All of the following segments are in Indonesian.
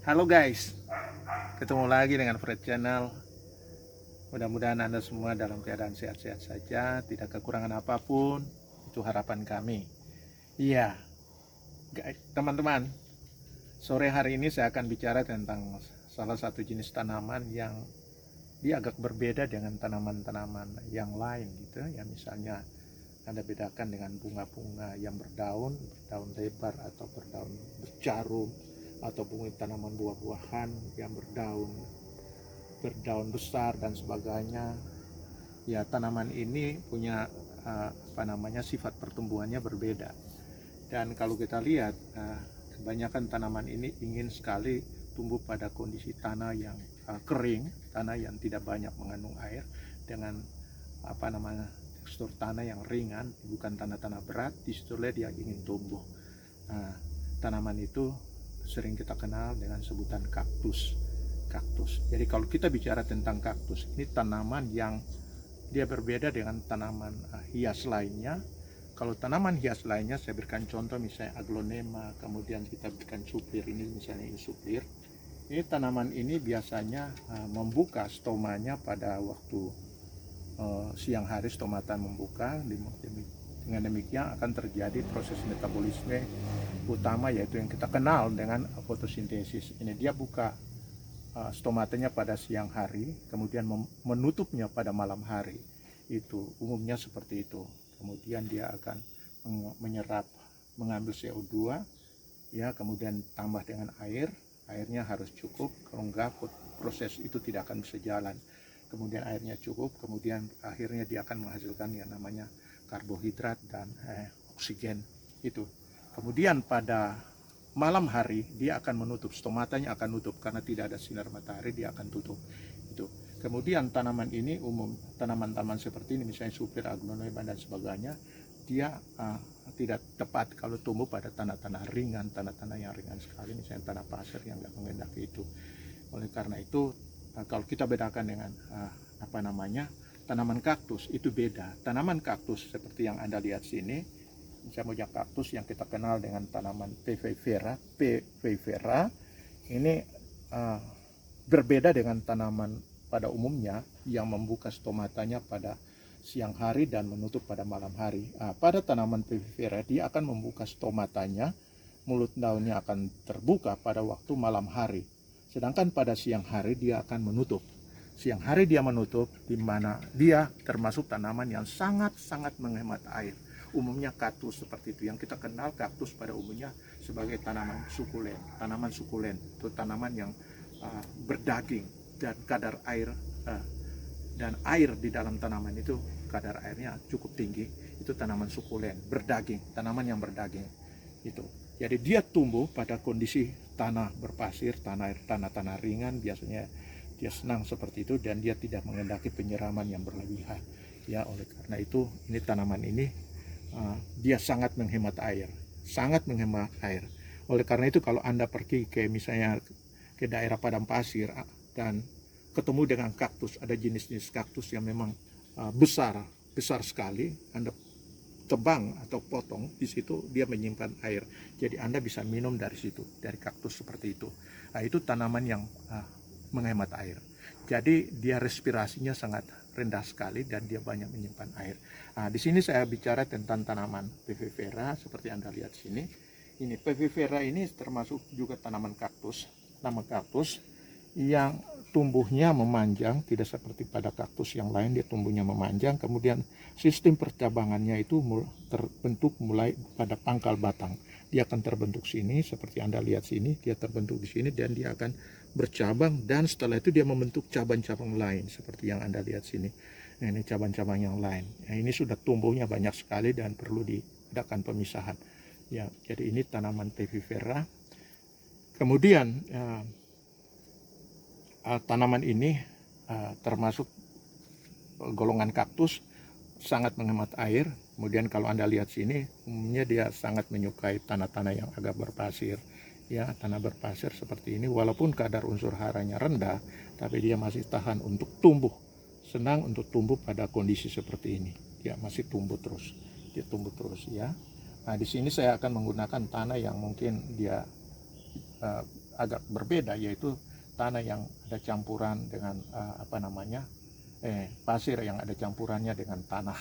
Halo guys, ketemu lagi dengan Fred Channel. Mudah-mudahan Anda semua dalam keadaan sehat-sehat saja, tidak kekurangan apapun. Itu harapan kami. Iya, teman-teman, sore hari ini saya akan bicara tentang salah satu jenis tanaman yang dia agak berbeda dengan tanaman-tanaman yang lain gitu ya. Misalnya Anda bedakan dengan bunga-bunga yang berdaun lebar atau berdaun berjarum, atau bunga tanaman buah-buahan yang berdaun besar dan sebagainya. Ya, tanaman ini punya sifat pertumbuhannya berbeda. Dan kalau kita lihat, kebanyakan tanaman ini ingin sekali tumbuh pada kondisi tanah yang kering, tanah yang tidak banyak mengandung air, dengan tekstur tanah yang ringan, bukan tanah-tanah berat. Di situlah dia ingin tumbuh. Tanaman itu sering kita kenal dengan sebutan kaktus. Jadi kalau kita bicara tentang kaktus, ini tanaman yang dia berbeda dengan tanaman hias lainnya. Kalau tanaman hias lainnya, saya berikan contoh misalnya aglonema, kemudian kita berikan suplir, ini misalnya ini suplir. Ini tanaman ini biasanya membuka stomanya pada waktu siang hari, stomata membuka. Dengan demikian akan terjadi proses metabolisme utama, yaitu yang kita kenal dengan fotosintesis. Ini dia buka stomatanya pada siang hari, kemudian menutupnya pada malam hari. Itu umumnya seperti itu. Kemudian dia akan menyerap, mengambil CO2, ya, kemudian tambah dengan air. Airnya harus cukup, kalau enggak proses itu tidak akan bisa jalan. Kemudian airnya cukup, kemudian akhirnya dia akan menghasilkan yang namanya karbohidrat dan oksigen itu. Kemudian pada malam hari dia akan menutup, stomatanya akan tutup karena tidak ada sinar matahari, dia akan tutup itu. Kemudian tanaman ini umum, tanaman-tanaman seperti ini misalnya suplir, aglonema dan sebagainya, dia tidak tepat kalau tumbuh pada tanah-tanah ringan, tanah-tanah yang ringan sekali, misalnya tanah pasir yang nggak mengendaki itu. Oleh karena itu kalau kita bedakan dengan tanaman kaktus, itu beda. Tanaman kaktus seperti yang Anda lihat sini, misalnya kaktus yang kita kenal dengan tanaman P. vera, ini berbeda dengan tanaman pada umumnya yang membuka stomatanya pada siang hari dan menutup pada malam hari. Pada tanaman P. vera dia akan membuka stomatanya, mulut daunnya akan terbuka pada waktu malam hari. Sedangkan pada siang hari dia akan menutup. Siang hari dia menutup, di mana dia termasuk tanaman yang sangat-sangat menghemat air. Umumnya kaktus seperti itu. Yang kita kenal kaktus pada umumnya sebagai tanaman sukulen. Tanaman sukulen itu tanaman yang berdaging dan kadar air di dalam tanaman itu kadar airnya cukup tinggi. Itu tanaman sukulen, berdaging, tanaman yang berdaging itu. Jadi dia tumbuh pada kondisi tanah berpasir, tanah ringan, biasanya dia senang seperti itu, dan dia tidak mengendaki penyiraman yang berlebihan. Ya, oleh karena itu ini tanaman ini dia sangat menghemat air, Oleh karena itu kalau Anda pergi ke misalnya ke daerah padang pasir dan ketemu dengan kaktus, ada jenis-jenis kaktus yang memang besar sekali, Anda tebang atau potong, di situ dia menyimpan air. Jadi Anda bisa minum dari situ, dari kaktus seperti itu. Itu tanaman yang menghemat air. Jadi dia respirasinya sangat rendah sekali dan dia banyak menyimpan air. Di sini saya bicara tentang tanaman P. vera seperti Anda lihat sini. Ini P. vera ini termasuk juga tanaman kaktus yang tumbuhnya memanjang, tidak seperti pada kaktus yang lain, dia tumbuhnya memanjang. Kemudian sistem percabangannya itu terbentuk mulai pada pangkal batang. Dia akan terbentuk sini, seperti Anda lihat sini, dia terbentuk di sini dan dia akan bercabang, dan setelah itu dia membentuk cabang-cabang lain seperti yang Anda lihat sini. Nah, ini cabang-cabang yang lain. Nah, ini sudah tumbuhnya banyak sekali dan perlu diadakan pemisahan. Ya, jadi ini tanaman P. vera. Kemudian tanaman ini termasuk golongan kaktus, sangat menghemat air. Kemudian kalau Anda lihat sini, umumnya dia sangat menyukai tanah-tanah yang agak berpasir. Ya, tanah berpasir seperti ini, walaupun kadar unsur haranya rendah, tapi dia masih tahan untuk tumbuh. Senang untuk tumbuh pada kondisi seperti ini. Dia masih tumbuh terus. Dia tumbuh terus ya. Nah, di sini saya akan menggunakan tanah yang mungkin dia agak berbeda, yaitu tanah yang ada campuran dengan pasir yang ada campurannya dengan tanah.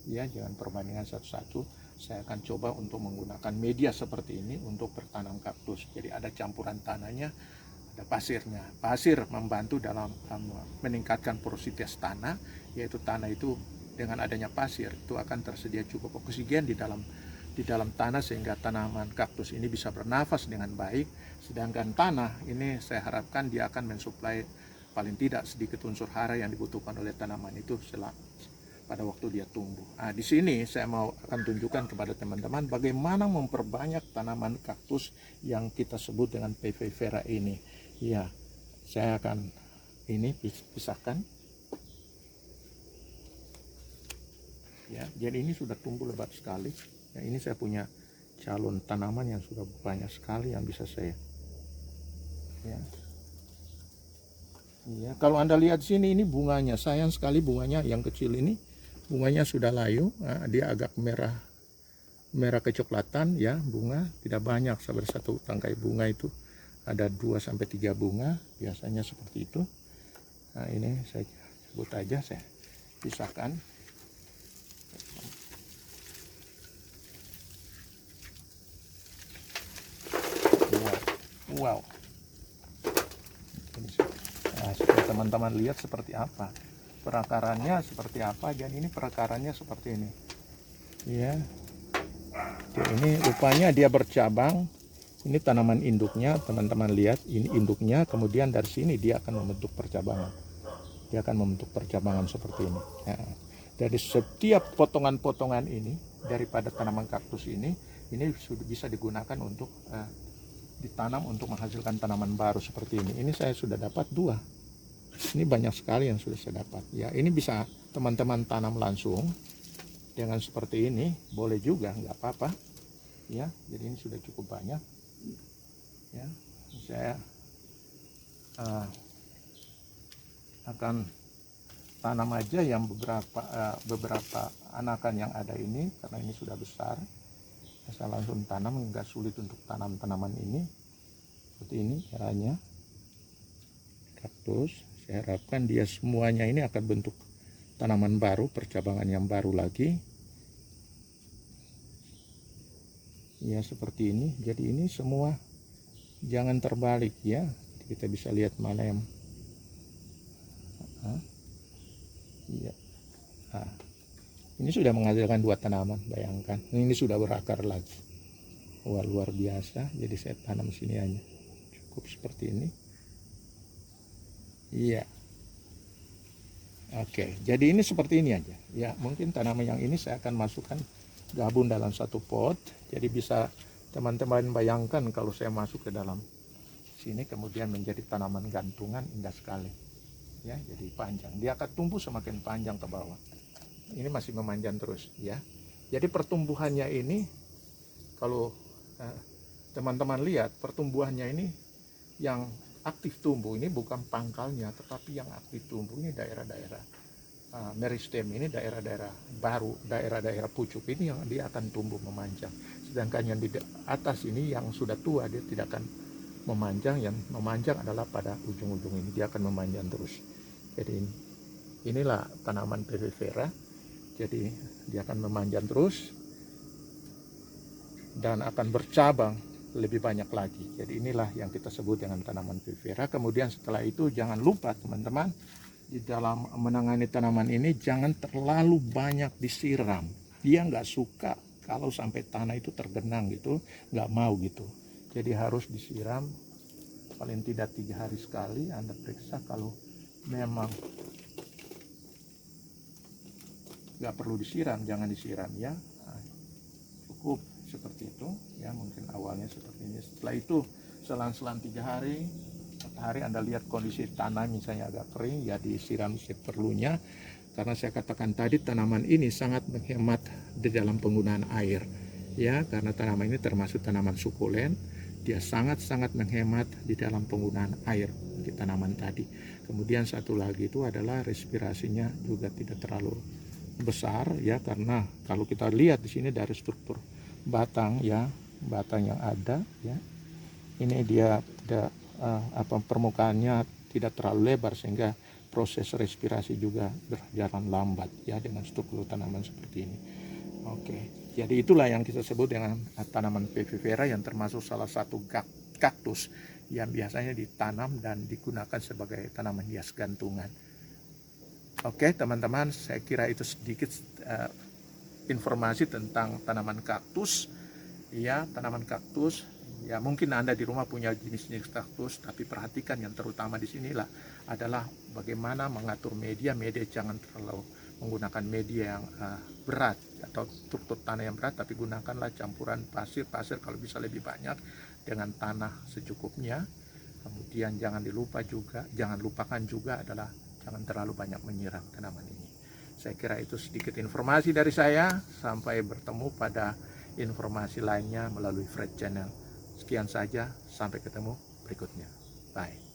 Ya, jangan perbandingan satu-satu. Saya akan coba untuk menggunakan media seperti ini untuk bertanam kaktus. Jadi ada campuran tanahnya, ada pasirnya. Pasir membantu dalam meningkatkan porositas tanah, yaitu tanah itu dengan adanya pasir itu akan tersedia cukup oksigen di dalam tanah sehingga tanaman kaktus ini bisa bernafas dengan baik. Sedangkan tanah ini saya harapkan dia akan mensuplai paling tidak sedikit unsur hara yang dibutuhkan oleh tanaman itu pada waktu dia tumbuh. Nah, di sini saya akan tunjukkan kepada teman-teman bagaimana memperbanyak tanaman kaktus yang kita sebut dengan PV vera ini. Ya, saya akan ini pisahkan. Ya, jadi ini sudah tumbuh lebat sekali. Ya, ini saya punya calon tanaman yang sudah banyak sekali yang bisa saya. Ya. Ya, kalau Anda lihat sini ini bunganya, sayang sekali bunganya yang kecil ini. Bunganya sudah layu, dia agak merah kecoklatan ya, bunga tidak banyak. Sabar satu tangkai bunga itu ada 2-3 bunga, biasanya seperti itu. Nah, ini saya sebut aja, saya pisahkan. Wow. Nah, supaya teman-teman lihat seperti apa perakarannya, seperti apa. Dan ini perakarannya seperti ini ya. Jadi ini rupanya dia bercabang. Ini tanaman induknya, teman-teman lihat, ini induknya. Kemudian dari sini dia akan membentuk percabangan. Dia akan membentuk percabangan seperti ini ya. Dari setiap potongan-potongan ini daripada tanaman kaktus ini sudah bisa digunakan untuk ditanam untuk menghasilkan tanaman baru seperti ini. Ini saya sudah dapat 2. Ini banyak sekali yang sudah saya dapat. Ya, ini bisa teman-teman tanam langsung dengan seperti ini, boleh juga, nggak apa-apa. Ya, jadi ini sudah cukup banyak. Ya, saya akan tanam aja yang beberapa anakan yang ada ini, karena ini sudah besar. Saya langsung tanam, nggak sulit untuk tanam tanaman ini. Seperti ini caranya. Kaktus. Saya harapkan dia semuanya ini akan bentuk tanaman baru, percabangan yang baru lagi. Ya, seperti ini. Jadi ini semua jangan terbalik ya. Kita bisa lihat mana yang ya. Nah, ini sudah menghasilkan 2 tanaman, bayangkan. Ini sudah berakar lagi. Wah, luar biasa. Jadi saya tanam sini aja. Cukup seperti ini. Iya. Oke, jadi ini seperti ini aja. Ya, mungkin tanaman yang ini saya akan masukkan gabung dalam satu pot. Jadi bisa teman-teman bayangkan kalau saya masuk ke dalam sini kemudian menjadi tanaman gantungan, indah sekali. Ya, jadi panjang. Dia akan tumbuh semakin panjang ke bawah. Ini masih memanjang terus ya. Jadi pertumbuhannya ini kalau teman-teman lihat pertumbuhannya ini yang aktif tumbuh ini bukan pangkalnya, tetapi yang aktif tumbuh ini daerah-daerah meristem, ini daerah-daerah baru, daerah-daerah pucuk ini yang dia akan tumbuh memanjang. Sedangkan yang di atas ini yang sudah tua dia tidak akan memanjang, yang memanjang adalah pada ujung-ujung ini dia akan memanjang terus. Jadi inilah tanaman PV vera. Jadi dia akan memanjang terus dan akan bercabang lebih banyak lagi. Jadi inilah yang kita sebut dengan tanaman PV vera. Kemudian setelah itu jangan lupa teman-teman, di dalam menangani tanaman ini jangan terlalu banyak disiram. Dia nggak suka kalau sampai tanah itu tergenang gitu, nggak mau gitu. Jadi harus disiram paling tidak 3 hari sekali. Anda periksa, kalau memang nggak perlu disiram, jangan disiram ya. Nah, cukup seperti itu ya, mungkin awalnya seperti ini. Setelah itu selang-selang 3 hari 4 hari Anda lihat kondisi tanah misalnya agak kering, ya disiram seperlunya. Karena saya katakan tadi tanaman ini sangat menghemat di dalam penggunaan air ya, karena tanaman ini termasuk tanaman sukulen, dia sangat-sangat menghemat di dalam penggunaan air di tanaman tadi. Kemudian satu lagi itu adalah respirasinya juga tidak terlalu besar ya, karena kalau kita lihat di sini dari struktur batang ya, batang yang ada ya, ini dia tidak permukaannya tidak terlalu lebar sehingga proses respirasi juga berjalan lambat ya dengan struktur tanaman seperti ini. Oke, jadi itulah yang kita sebut dengan tanaman Pevivera yang termasuk salah satu kaktus yang biasanya ditanam dan digunakan sebagai tanaman hias gantungan. Oke teman-teman, saya kira itu sedikit informasi tentang tanaman kaktus. Ya, tanaman kaktus. Ya, mungkin Anda di rumah punya jenis-jenis kaktus, tapi perhatikan yang terutama di sinilah adalah bagaimana mengatur media. Media jangan terlalu menggunakan media yang berat atau struktur tanah yang berat, tapi gunakanlah campuran pasir kalau bisa lebih banyak dengan tanah secukupnya. Kemudian jangan lupakan juga adalah jangan terlalu banyak menyiram tanaman ini. Saya kira itu sedikit informasi dari saya. Sampai bertemu pada informasi lainnya melalui Fred Channel. Sekian saja, sampai ketemu berikutnya. Bye.